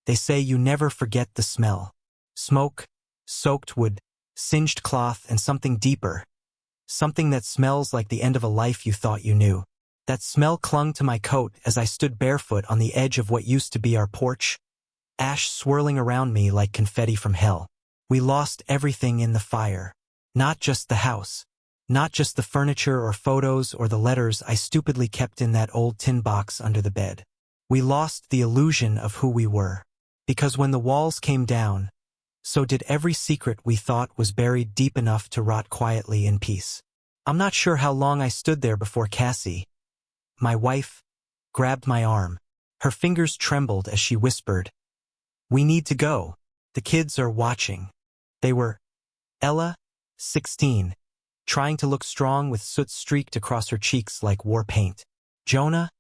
They say you never forget the smell. Smoke, soaked wood, singed cloth, and something deeper. Something that smells like the end of a life you thought you knew. That smell clung to my coat as I stood barefoot on the edge of what used to be our porch, ash swirling around me like confetti from hell. We lost everything in the fire. Not just the house. Not just the furniture or photos or the letters I stupidly kept in that old tin box under the bed. We lost the illusion of who we were. Because when the walls came down, so did every secret we thought was buried deep enough to rot quietly in peace. I'm not sure how long I stood there before Cassie, my wife, grabbed my arm. Her fingers trembled as she whispered, "We need to go. The kids are watching." They were Ella, 16, trying to look strong with soot streaked across her cheeks like war paint. Jonah,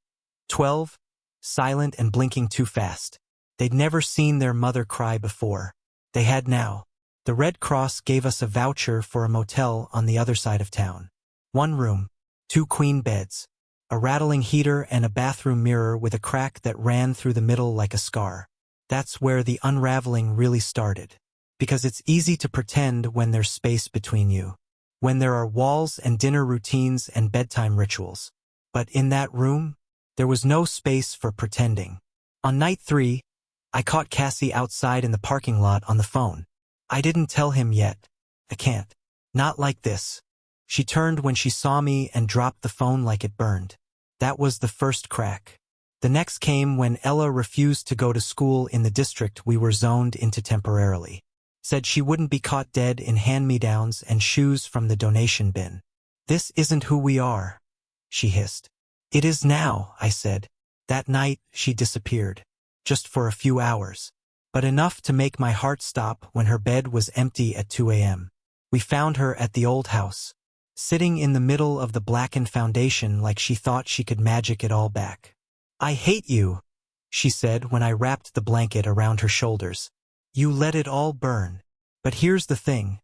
12, silent and blinking too fast. They'd never seen their mother cry before. They had now. The Red Cross gave us a voucher for a motel on the other side of town. 1 room, 2 queen beds, a rattling heater and a bathroom mirror with a crack that ran through the middle like a scar. That's where the unraveling really started. Because it's easy to pretend when there's space between you. When there are walls and dinner routines and bedtime rituals. But in that room, there was no space for pretending. On night 3, I caught Cassie outside in the parking lot on the phone. I didn't tell him yet. I can't. Not like this. She turned when she saw me and dropped the phone like it burned. That was the first crack. The next came when Ella refused to go to school in the district we were zoned into temporarily. Said she wouldn't be caught dead in hand-me-downs and shoes from the donation bin. "This isn't who we are," she hissed. "It is now," I said. That night, she disappeared. Just for a few hours. But enough to make my heart stop when her bed was empty at 2 a.m. We found her at the old house, sitting in the middle of the blackened foundation like she thought she could magic it all back. "I hate you," she said when I wrapped the blanket around her shoulders. "You let it all burn." But here's the thing.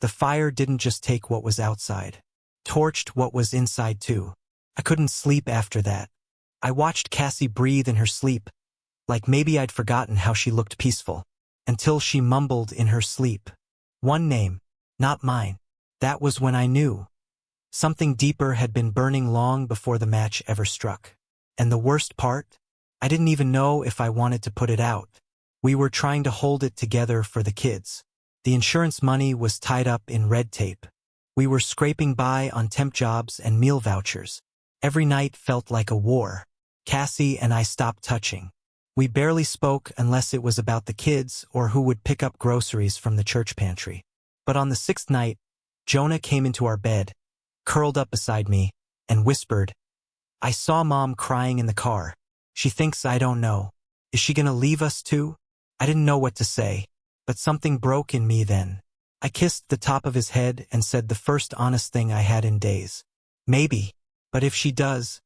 The fire didn't just take what was outside. Torched what was inside too. I couldn't sleep after that. I watched Cassie breathe in her sleep, like maybe I'd forgotten how she looked peaceful, until she mumbled in her sleep. One name, not mine. That was when I knew. Something deeper had been burning long before the match ever struck. And the worst part? I didn't even know if I wanted to put it out. We were trying to hold it together for the kids. The insurance money was tied up in red tape. We were scraping by on temp jobs and meal vouchers. Every night felt like a war. Cassie and I stopped touching. We barely spoke unless it was about the kids or who would pick up groceries from the church pantry. But on the 6th night, Jonah came into our bed, curled up beside me, and whispered, "I saw Mom crying in the car. She thinks I don't know. Is she gonna leave us too?" I didn't know what to say, but something broke in me then. I kissed the top of his head and said the first honest thing I had in days. "Maybe, but if she does,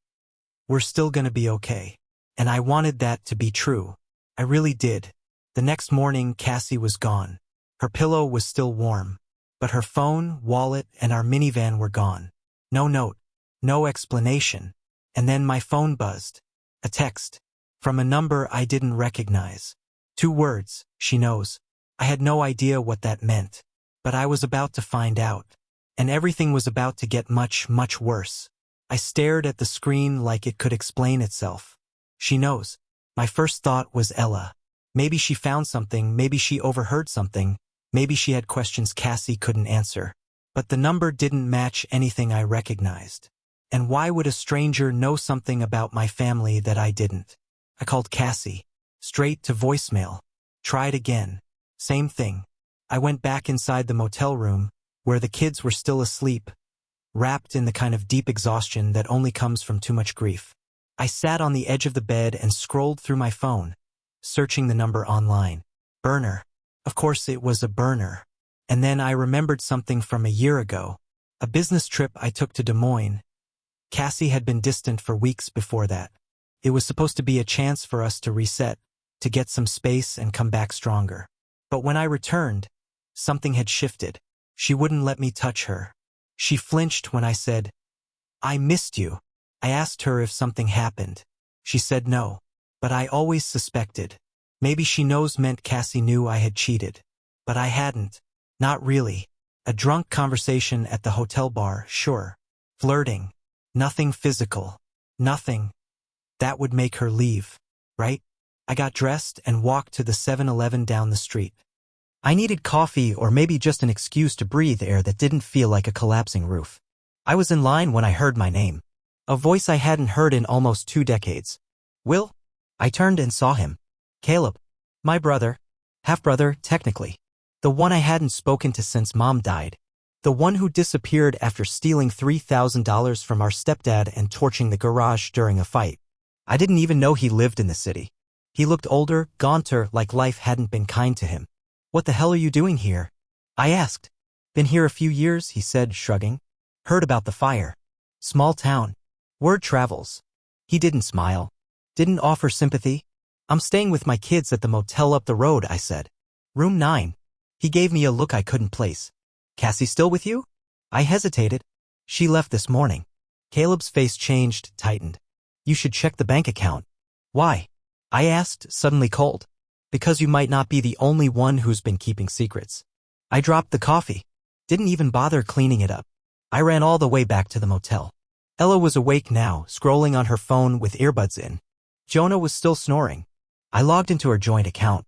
we're still gonna be okay." And I wanted that to be true. I really did. The next morning, Cassie was gone. Her pillow was still warm, but her phone, wallet, and our minivan were gone. No note, no explanation. And then my phone buzzed. A text. From a number I didn't recognize. 2 words, "She knows." I had no idea what that meant. But I was about to find out. And everything was about to get much, much worse. I stared at the screen like it could explain itself. She knows. My first thought was Ella. Maybe she found something, maybe she overheard something, maybe she had questions Cassie couldn't answer. But the number didn't match anything I recognized. And why would a stranger know something about my family that I didn't? I called Cassie. Straight to voicemail. Tried again. Same thing. I went back inside the motel room, where the kids were still asleep, wrapped in the kind of deep exhaustion that only comes from too much grief. I sat on the edge of the bed and scrolled through my phone, searching the number online. Burner. Of course it was a burner. And then I remembered something from a year ago. A business trip I took to Des Moines. Cassie had been distant for weeks before that. It was supposed to be a chance for us to reset, to get some space and come back stronger. But when I returned, something had shifted. She wouldn't let me touch her. She flinched when I said, "I missed you." I asked her if something happened. She said no. But I always suspected. Maybe she knows meant Cassie knew I had cheated. But I hadn't. Not really. A drunk conversation at the hotel bar, sure. Flirting. Nothing physical. Nothing. That would make her leave, right? I got dressed and walked to the 7-Eleven down the street. I needed coffee or maybe just an excuse to breathe air that didn't feel like a collapsing roof. I was in line when I heard my name. A voice I hadn't heard in almost 2 decades. Will? I turned and saw him. Caleb. My brother. Half-brother, technically. The one I hadn't spoken to since Mom died. The one who disappeared after stealing $3,000 from our stepdad and torching the garage during a fight. I didn't even know he lived in the city. He looked older, gaunter, like life hadn't been kind to him. What the hell are you doing here? I asked. Been here a few years, he said, shrugging. Heard about the fire. Small town. Word travels. He didn't smile. Didn't offer sympathy. I'm staying with my kids at the motel up the road, I said. Room 9. He gave me a look I couldn't place. Cassie still with you? I hesitated. She left this morning. Caleb's face changed, tightened. You should check the bank account. Why? I asked, suddenly cold. Because you might not be the only one who's been keeping secrets. I dropped the coffee. Didn't even bother cleaning it up. I ran all the way back to the motel. Ella was awake now, scrolling on her phone with earbuds in. Jonah was still snoring. I logged into her joint account.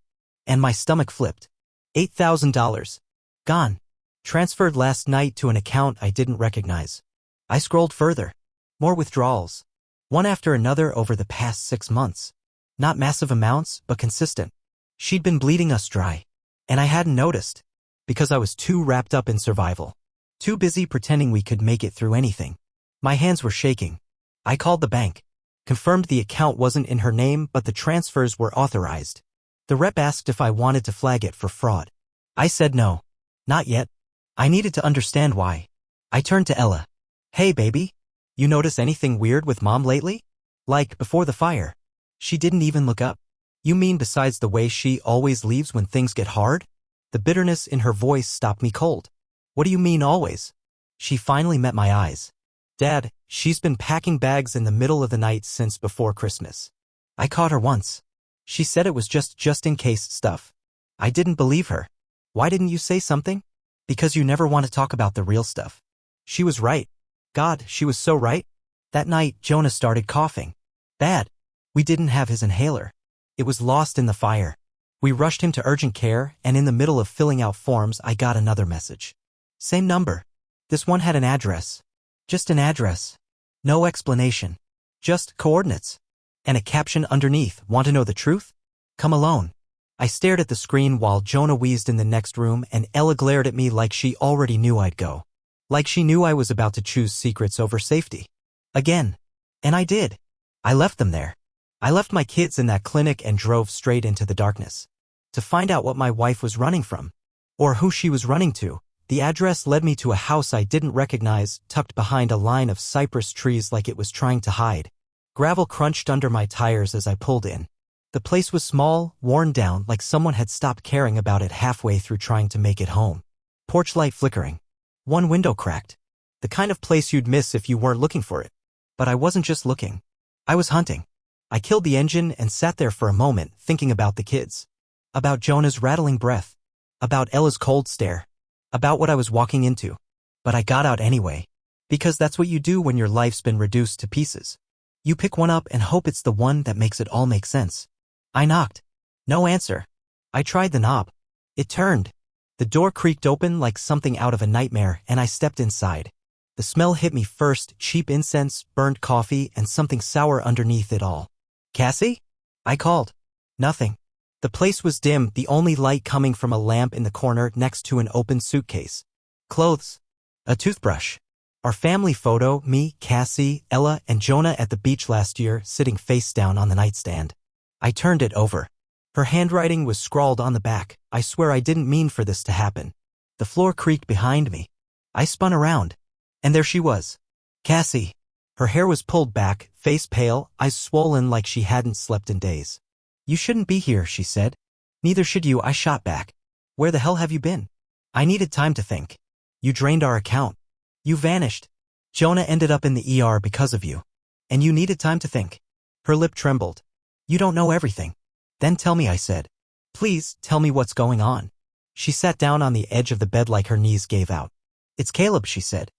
And my stomach flipped. $8,000. Gone. Transferred last night to an account I didn't recognize. I scrolled further. More withdrawals. One after another over the past 6 months. Not massive amounts, but consistent. She'd been bleeding us dry. And I hadn't noticed. Because I was too wrapped up in survival. Too busy pretending we could make it through anything. My hands were shaking. I called the bank. Confirmed the account wasn't in her name, but the transfers were authorized. The rep asked if I wanted to flag it for fraud. I said no. Not yet. I needed to understand why. I turned to Ella. Hey, baby. You notice anything weird with Mom lately? Like before the fire. She didn't even look up. You mean besides the way she always leaves when things get hard? The bitterness in her voice stopped me cold. What do you mean always? She finally met my eyes. Dad, she's been packing bags in the middle of the night since before Christmas. I caught her once. She said it was just in case stuff. I didn't believe her. Why didn't you say something? Because you never want to talk about the real stuff. She was right. God, she was so right. That night, Jonah started coughing. Bad. We didn't have his inhaler. It was lost in the fire. We rushed him to urgent care, and in the middle of filling out forms, I got another message. Same number. This one had an address. Just an address. No explanation. Just coordinates. And a caption underneath, want to know the truth? Come alone. I stared at the screen while Jonah wheezed in the next room, and Ella glared at me like she already knew I'd go. Like she knew I was about to choose secrets over safety. Again. And I did. I left them there. I left my kids in that clinic and drove straight into the darkness. To find out what my wife was running from. Or who she was running to. The address led me to a house I didn't recognize, tucked behind a line of cypress trees like it was trying to hide. Gravel crunched under my tires as I pulled in. The place was small, worn down, like someone had stopped caring about it halfway through trying to make it home. Porch light flickering. One window cracked. The kind of place you'd miss if you weren't looking for it. But I wasn't just looking. I was hunting. I killed the engine and sat there for a moment, thinking about the kids. About Jonah's rattling breath. About Ella's cold stare. About what I was walking into. But I got out anyway. Because that's what you do when your life's been reduced to pieces. You pick one up and hope it's the one that makes it all make sense. I knocked. No answer. I tried the knob. It turned. The door creaked open like something out of a nightmare, and I stepped inside. The smell hit me first, cheap incense, burnt coffee, and something sour underneath it all. Cassie? I called. Nothing. The place was dim, the only light coming from a lamp in the corner next to an open suitcase. Clothes. A toothbrush. Our family photo, me, Cassie, Ella, and Jonah at the beach last year, sitting face down on the nightstand. I turned it over. Her handwriting was scrawled on the back. I swear I didn't mean for this to happen. The floor creaked behind me. I spun around. And there she was. Cassie. Her hair was pulled back, face pale, eyes swollen like she hadn't slept in days. You shouldn't be here, she said. Neither should you, I shot back. Where the hell have you been? I needed time to think. You drained our account. You vanished. Jonah ended up in the ER because of you. And you needed time to think. Her lip trembled. You don't know everything. Then tell me, I said. Please, tell me what's going on. She sat down on the edge of the bed like her knees gave out. It's Caleb, she said.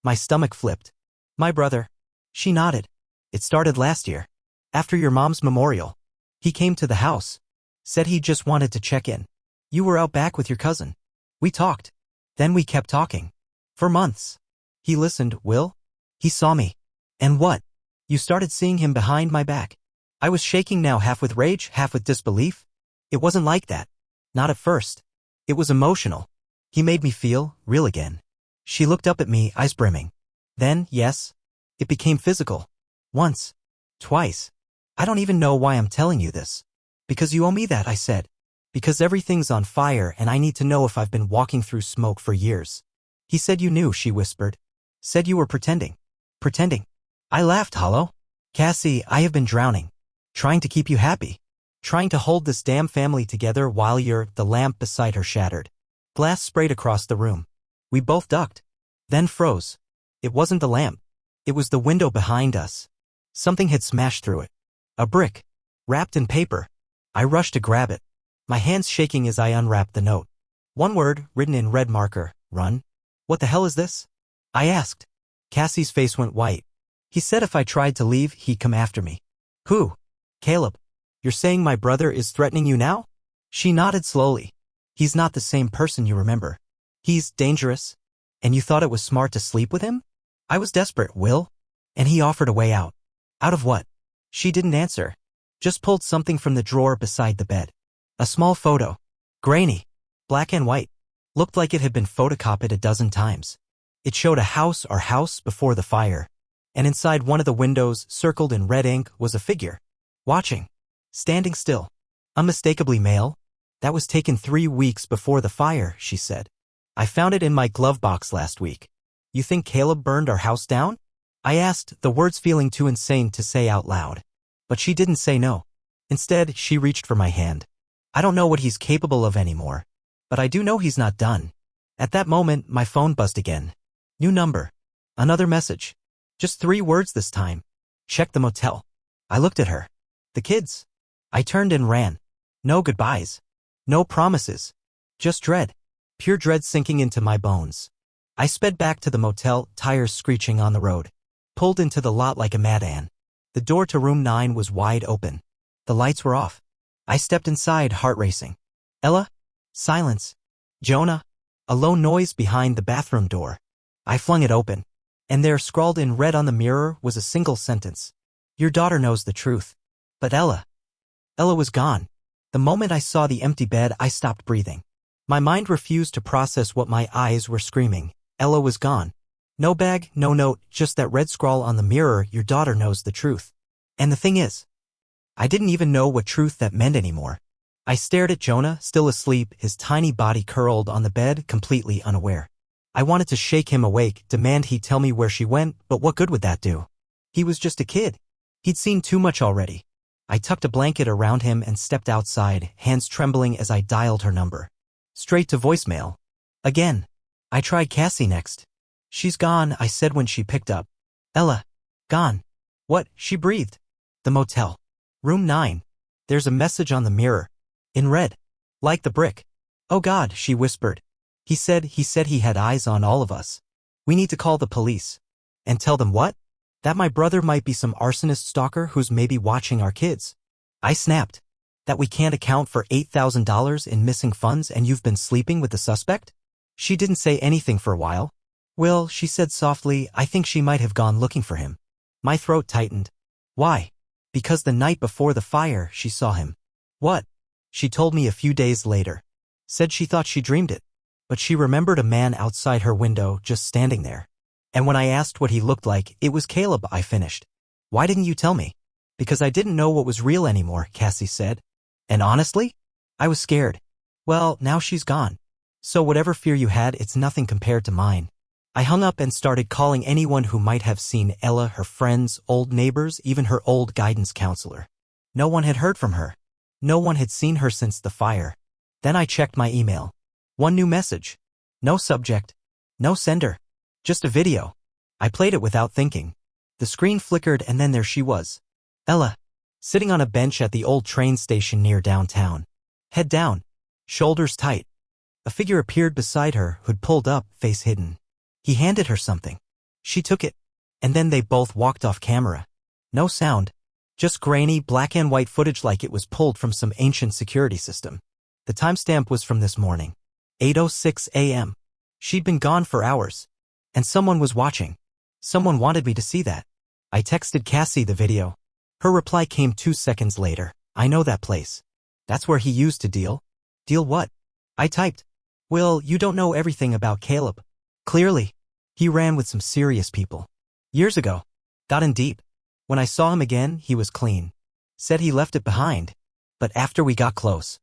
My stomach flipped. My brother. She nodded. It started last year. After your mom's memorial. He came to the house. Said he just wanted to check in. You were out back with your cousin. We talked. Then we kept talking. For months. He listened, Will. He saw me. And what? You started seeing him behind my back. I was shaking now, half with rage, half with disbelief. It wasn't like that. Not at first. It was emotional. He made me feel real again. She looked up at me, eyes brimming. Then, yes, it became physical. Once. Twice. I don't even know why I'm telling you this. Because you owe me that, I said. Because everything's on fire and I need to know if I've been walking through smoke for years. He said you knew, she whispered. Said you were pretending. Pretending. I laughed hollow. Cassie, I have been drowning. Trying to keep you happy. Trying to hold this damn family together while the lamp beside her shattered. Glass sprayed across the room. We both ducked. Then froze. It wasn't the lamp. It was the window behind us. Something had smashed through it. A brick. Wrapped in paper. I rushed to grab it. My hands shaking as I unwrapped the note. One word, written in red marker, run. What the hell is this? I asked. Cassie's face went white. He said if I tried to leave, he'd come after me. Who? Caleb. You're saying my brother is threatening you now? She nodded slowly. He's not the same person you remember. He's dangerous. And you thought it was smart to sleep with him? I was desperate, Will. And he offered a way out. Out of what? She didn't answer. Just pulled something from the drawer beside the bed. A small photo. Grainy. Black and white. Looked like it had been photocopied a dozen times. It showed a house, our house, before the fire. And inside one of the windows, circled in red ink, was a figure. Watching. Standing still. Unmistakably male. That was taken 3 weeks before the fire, she said. I found it in my glove box last week. You think Caleb burned our house down? I asked, the words feeling too insane to say out loud. But she didn't say no. Instead, she reached for my hand. I don't know what he's capable of anymore. But I do know he's not done. At that moment, my phone buzzed again. New number. Another message. Just 3 words this time. Check the motel. I looked at her. The kids. I turned and ran. No goodbyes. No promises. Just dread. Pure dread sinking into my bones. I sped back to the motel, tires screeching on the road. Pulled into the lot like a madman. The door to room 9 was wide open. The lights were off. I stepped inside, heart racing. Ella? Silence. Jonah? A low noise behind the bathroom door. I flung it open. And there, scrawled in red on the mirror, was a single sentence. Your daughter knows the truth. But Ella. Ella was gone. The moment I saw the empty bed, I stopped breathing. My mind refused to process what my eyes were screaming. Ella was gone. No bag, no note, just that red scrawl on the mirror, your daughter knows the truth. And the thing is, I didn't even know what truth that meant anymore. I stared at Jonah, still asleep, his tiny body curled on the bed, completely unaware. I wanted to shake him awake, demand he tell me where she went, but what good would that do? He was just a kid. He'd seen too much already. I tucked a blanket around him and stepped outside, hands trembling as I dialed her number. Straight to voicemail. Again. I tried Cassie next. She's gone, I said when she picked up. Ella. Gone. What? She breathed. The motel. Room 9. There's a message on the mirror. In red. Like the brick. Oh God, she whispered. He said he had eyes on all of us. We need to call the police. And tell them what? That my brother might be some arsonist stalker who's maybe watching our kids. I snapped. That we can't account for $8,000 in missing funds and you've been sleeping with the suspect? She didn't say anything for a while. Well, she said softly, I think she might have gone looking for him. My throat tightened. Why? Because the night before the fire, she saw him. What? She told me a few days later. Said she thought she dreamed it. But she remembered a man outside her window just standing there. And when I asked what he looked like, it was Caleb, I finished. Why didn't you tell me? Because I didn't know what was real anymore, Cassie said. And honestly? I was scared. Well, now she's gone. So whatever fear you had, it's nothing compared to mine. I hung up and started calling anyone who might have seen Ella, her friends, old neighbors, even her old guidance counselor. No one had heard from her. No one had seen her since the fire. Then I checked my email. One new message. No subject. No sender. Just a video. I played it without thinking. The screen flickered and then there she was. Ella. sitting on a bench at the old train station near downtown. Head down, shoulders tight. A figure appeared beside her who'd pulled up, face hidden. He handed her something. She took it, and then they both walked off camera. No sound, just grainy black and white footage like it was pulled from some ancient security system. The timestamp was from this morning, 8:06 a.m. She'd been gone for hours, and someone was watching. Someone wanted me to see that. I texted Cassie the video. Her reply came 2 seconds later. I know that place. That's where he used to deal. Deal what? I typed. Well, you don't know everything about Caleb. Clearly, he ran with some serious people. Years ago. Got in deep. When I saw him again, he was clean. Said he left it behind. But after we got close,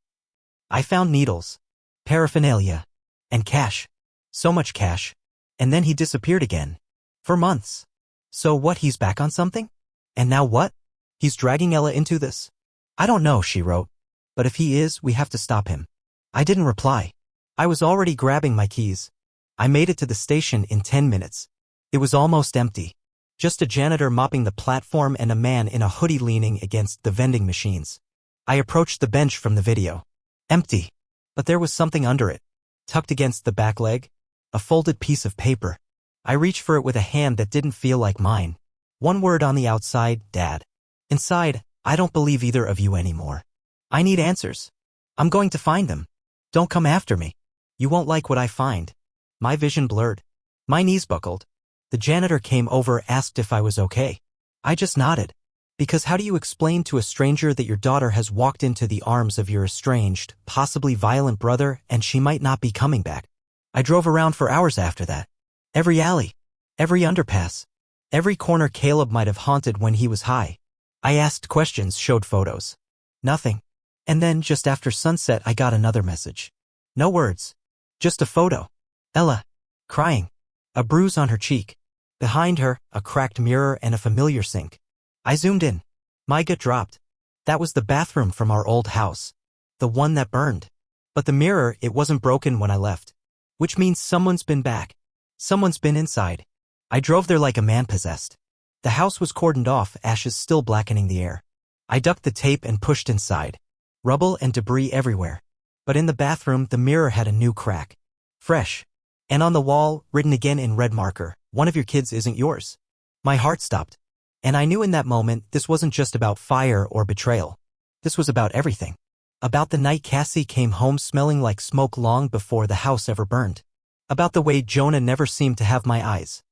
I found needles, paraphernalia, and cash. So much cash. And then he disappeared again. For months. So what, he's back on something? And now what? He's dragging Ella into this? I don't know, she wrote. But if he is, we have to stop him. I didn't reply. I was already grabbing my keys. I made it to the station in 10 minutes. It was almost empty. Just a janitor mopping the platform and a man in a hoodie leaning against the vending machines. I approached the bench from the video. Empty. But there was something under it. Tucked against the back leg. A folded piece of paper. I reached for it with a hand that didn't feel like mine. One word on the outside, Dad. Inside, I don't believe either of you anymore. I need answers. I'm going to find them. Don't come after me. You won't like what I find. My vision blurred. My knees buckled. The janitor came over, asked if I was okay. I just nodded. Because how do you explain to a stranger that your daughter has walked into the arms of your estranged, possibly violent brother, and she might not be coming back? I drove around for hours after that. Every alley, every underpass, every corner Caleb might have haunted when he was high. I asked questions, showed photos. Nothing. And then, just after sunset, I got another message. No words. Just a photo. Ella. Crying. A bruise on her cheek. Behind her, a cracked mirror and a familiar sink. I zoomed in. My gut dropped. That was the bathroom from our old house. The one that burned. But the mirror, it wasn't broken when I left. Which means someone's been back. Someone's been inside. I drove there like a man possessed. The house was cordoned off, ashes still blackening the air. I ducked the tape and pushed inside. Rubble and debris everywhere. But in the bathroom, the mirror had a new crack. Fresh. And on the wall, written again in red marker, one of your kids isn't yours. My heart stopped. And I knew in that moment this wasn't just about fire or betrayal. This was about everything. About the night Cassie came home smelling like smoke long before the house ever burned. About the way Jonah never seemed to have my eyes.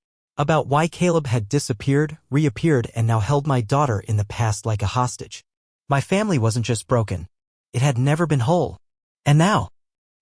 About why Caleb had disappeared, reappeared, and now held my daughter in the past like a hostage. My family wasn't just broken. It had never been whole. And now,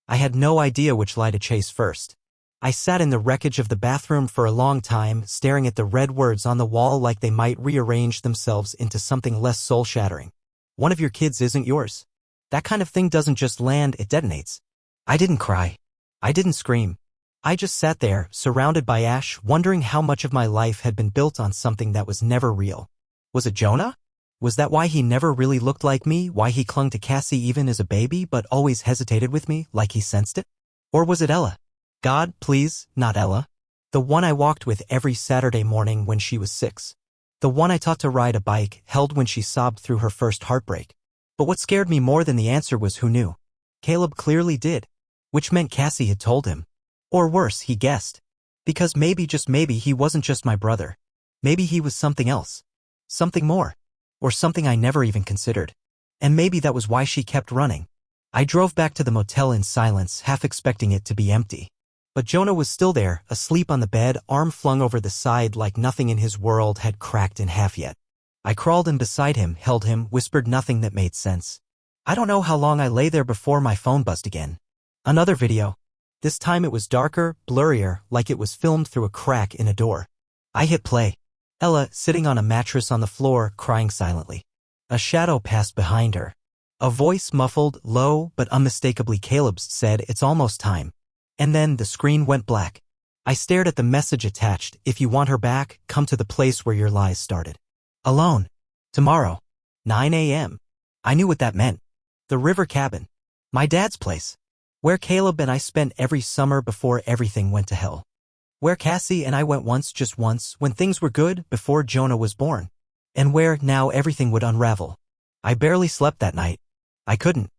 I had no idea which lie to chase first. I sat in the wreckage of the bathroom for a long time, staring at the red words on the wall like they might rearrange themselves into something less soul-shattering. One of your kids isn't yours. That kind of thing doesn't just land, it detonates. I didn't cry. I didn't scream. I just sat there, surrounded by ash, wondering how much of my life had been built on something that was never real. Was it Jonah? Was that why he never really looked like me, why he clung to Cassie even as a baby but always hesitated with me, like he sensed it? Or was it Ella? God, please, not Ella. The one I walked with every Saturday morning when she was 6. The one I taught to ride a bike, held when she sobbed through her first heartbreak. But what scared me more than the answer was who knew. Caleb clearly did. Which meant Cassie had told him. Or worse, he guessed. Because maybe, just maybe, he wasn't just my brother. Maybe he was something else. Something more. Or something I never even considered. And maybe that was why she kept running. I drove back to the motel in silence, half expecting it to be empty. But Jonah was still there, asleep on the bed, arm flung over the side like nothing in his world had cracked in half yet. I crawled in beside him, held him, whispered nothing that made sense. I don't know how long I lay there before my phone buzzed again. Another video. This time it was darker, blurrier, like it was filmed through a crack in a door. I hit play. Ella, sitting on a mattress on the floor, crying silently. A shadow passed behind her. A voice, muffled, low, but unmistakably Caleb's, said, "It's almost time." And then the screen went black. I stared at the message attached, "If you want her back, come to the place where your lies started. Alone. Tomorrow. 9 a.m. I knew what that meant. The river cabin. My dad's place. Where Caleb and I spent every summer before everything went to hell. Where Cassie and I went once, just once, when things were good, before Jonah was born. And where, now, everything would unravel. I barely slept that night. I couldn't.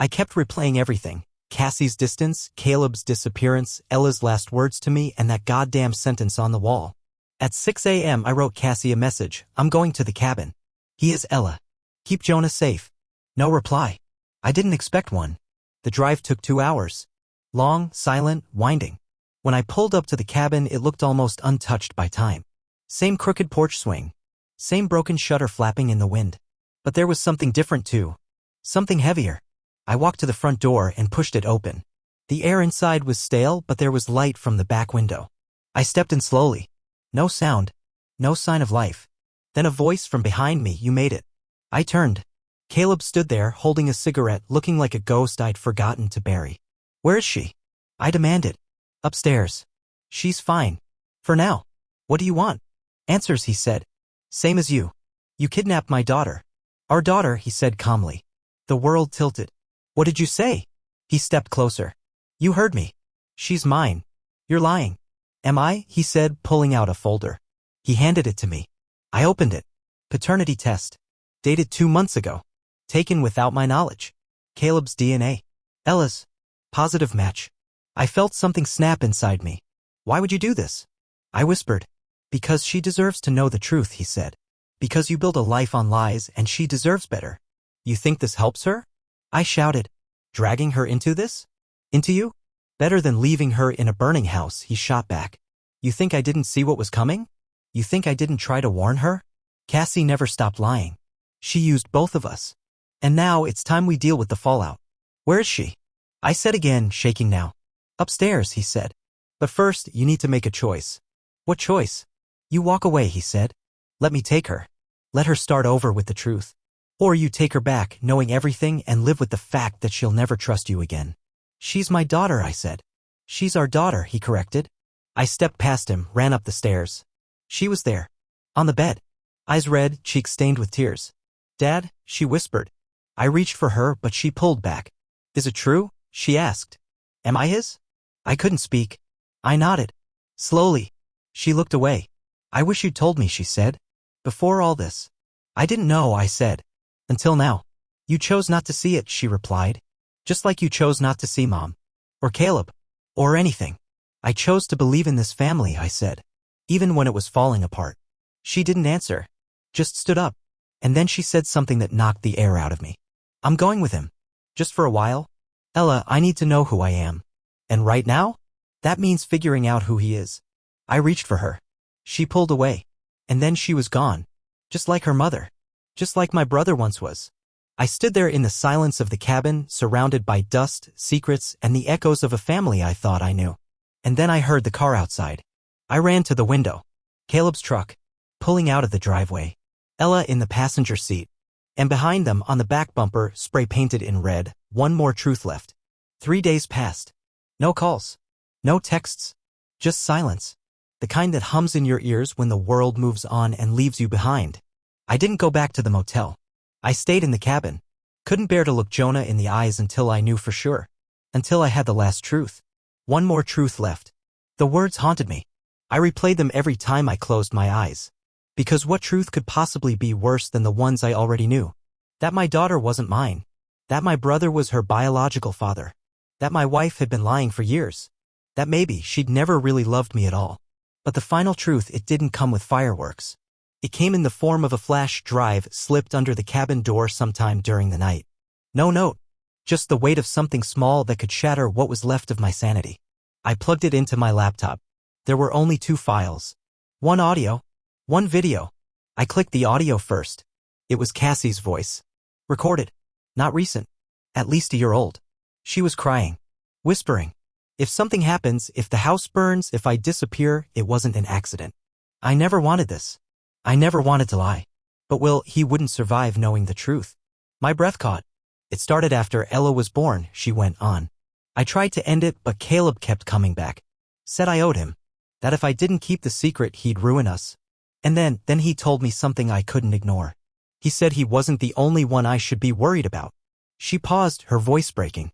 I kept replaying everything. Cassie's distance, Caleb's disappearance, Ella's last words to me, and that goddamn sentence on the wall. At 6 a.m. I wrote Cassie a message. I'm going to the cabin. He is Ella. Keep Jonah safe. No reply. I didn't expect one. The drive took 2 hours. Long, silent, winding. When I pulled up to the cabin, it looked almost untouched by time. Same crooked porch swing. Same broken shutter flapping in the wind. But there was something different too. Something heavier. I walked to the front door and pushed it open. The air inside was stale, but there was light from the back window. I stepped in slowly. No sound. No sign of life. Then a voice from behind me, "You made it." I turned. Caleb stood there, holding a cigarette, looking like a ghost I'd forgotten to bury. "Where is she?" I demanded. "Upstairs. She's fine. For now. What do you want?" "Answers," he said. "Same as you. You kidnapped my daughter." "Our daughter," he said calmly. The world tilted. "What did you say?" He stepped closer. "You heard me. She's mine." "You're lying." "Am I?" he said, pulling out a folder. He handed it to me. I opened it. Paternity test. Dated 2 months ago. Taken without my knowledge. Caleb's DNA. Ella's. Positive match. I felt something snap inside me. "Why would you do this?" I whispered. "Because she deserves to know the truth," he said. "Because you build a life on lies and she deserves better." "You think this helps her?" I shouted. "Dragging her into this? Into you?" "Better than leaving her in a burning house," he shot back. "You think I didn't see what was coming? You think I didn't try to warn her? Cassie never stopped lying. She used both of us. And now it's time we deal with the fallout." "Where is she?" I said again, shaking now. "Upstairs," he said. "But first, you need to make a choice." "What choice?" "You walk away," he said. "Let me take her. Let her start over with the truth. Or you take her back, knowing everything, and live with the fact that she'll never trust you again." "She's my daughter," I said. "She's our daughter," he corrected. I stepped past him, ran up the stairs. She was there. On the bed. Eyes red, cheeks stained with tears. "Dad," she whispered. I reached for her, but she pulled back. "Is it true?" she asked. "Am I his?" I couldn't speak. I nodded. Slowly. She looked away. "I wish you'd told me," she said. "Before all this." "I didn't know," I said. "Until now." "You chose not to see it," she replied. "Just like you chose not to see Mom. Or Caleb. Or anything." "I chose to believe in this family," I said. Even when it was falling apart. She didn't answer. Just stood up. And then she said something that knocked the air out of me. "I'm going with him. Just for a while. Ella, I need to know who I am. And right now? That means figuring out who he is." I reached for her. She pulled away. And then she was gone. Just like her mother. Just like my brother once was. I stood there in the silence of the cabin, surrounded by dust, secrets, and the echoes of a family I thought I knew. And then I heard the car outside. I ran to the window. Caleb's truck. Pulling out of the driveway. Ella in the passenger seat. And behind them, on the back bumper, spray-painted in red, "One more truth left." 3 days passed. No calls. No texts. Just silence. The kind that hums in your ears when the world moves on and leaves you behind. I didn't go back to the motel. I stayed in the cabin. Couldn't bear to look Jonah in the eyes until I knew for sure. Until I had the last truth. One more truth left. The words haunted me. I replayed them every time I closed my eyes. Because what truth could possibly be worse than the ones I already knew? That my daughter wasn't mine. That my brother was her biological father. That my wife had been lying for years. That maybe she'd never really loved me at all. But the final truth, it didn't come with fireworks. It came in the form of a flash drive slipped under the cabin door sometime during the night. No note. Just the weight of something small that could shatter what was left of my sanity. I plugged it into my laptop. There were only 2 files. One audio. One video. I clicked the audio first. It was Cassie's voice. Recorded. Not recent. At least a year old. She was crying. Whispering. If something happens, if the house burns, if I disappear, it wasn't an accident. I never wanted this. I never wanted to lie. But he wouldn't survive knowing the truth. My breath caught. It started after Ella was born, she went on. I tried to end it, but Caleb kept coming back. Said I owed him. That if I didn't keep the secret, he'd ruin us. And then he told me something I couldn't ignore. He said he wasn't the only one I should be worried about. She paused, her voice breaking.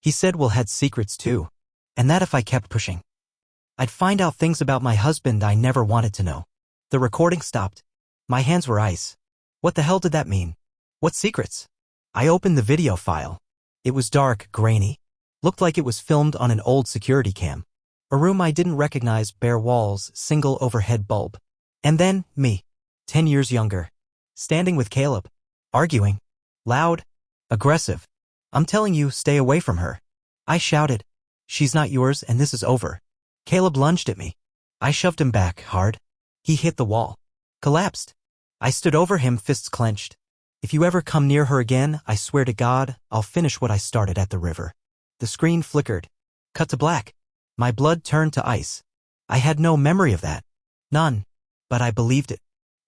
He said we'll had secrets too. And that if I kept pushing, I'd find out things about my husband I never wanted to know. The recording stopped. My hands were ice. What the hell did that mean? What secrets? I opened the video file. It was dark, grainy. Looked like it was filmed on an old security cam. A room I didn't recognize, bare walls, single overhead bulb. And then, me. 10 years younger. Standing with Caleb. Arguing. Loud. Aggressive. I'm telling you, stay away from her. I shouted. She's not yours and this is over. Caleb lunged at me. I shoved him back, hard. He hit the wall. Collapsed. I stood over him, fists clenched. If you ever come near her again, I swear to God, I'll finish what I started at the river. The screen flickered. Cut to black. My blood turned to ice. I had no memory of that. None. But I believed it.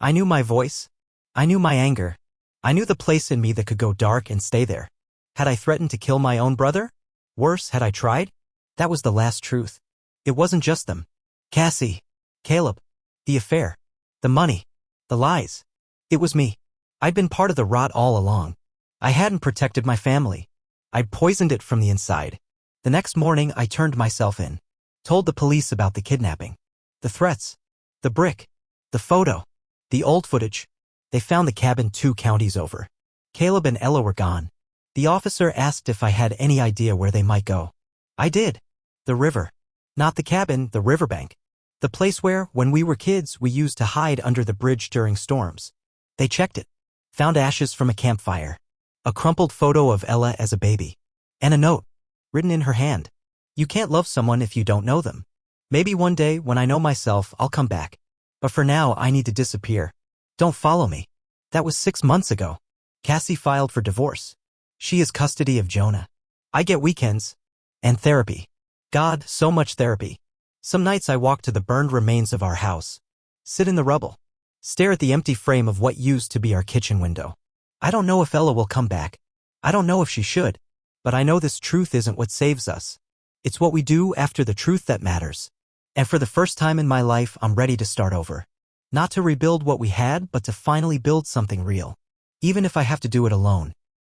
I knew my voice. I knew my anger. I knew the place in me that could go dark and stay there. Had I threatened to kill my own brother? Worse, had I tried? That was the last truth. It wasn't just them. Cassie. Caleb. The affair. The money. The lies. It was me. I'd been part of the rot all along. I hadn't protected my family. I'd poisoned it from the inside. The next morning, I turned myself in. Told the police about the kidnapping. The threats. The brick. The photo. The old footage. They found the cabin 2 counties over. Caleb and Ella were gone. The officer asked if I had any idea where they might go. I did. The river. Not the cabin, the riverbank. The place where, when we were kids, we used to hide under the bridge during storms. They checked it. Found ashes from a campfire. A crumpled photo of Ella as a baby. And a note. Written in her hand. You can't love someone if you don't know them. Maybe one day, when I know myself, I'll come back. But for now, I need to disappear. Don't follow me. That was 6 months ago. Cassie filed for divorce. She has custody of Jonah. I get weekends. And therapy. God, so much therapy. Some nights I walk to the burned remains of our house. Sit in the rubble. Stare at the empty frame of what used to be our kitchen window. I don't know if Ella will come back. I don't know if she should. But I know this truth isn't what saves us. It's what we do after the truth that matters. And for the first time in my life, I'm ready to start over. Not to rebuild what we had, but to finally build something real. Even if I have to do it alone.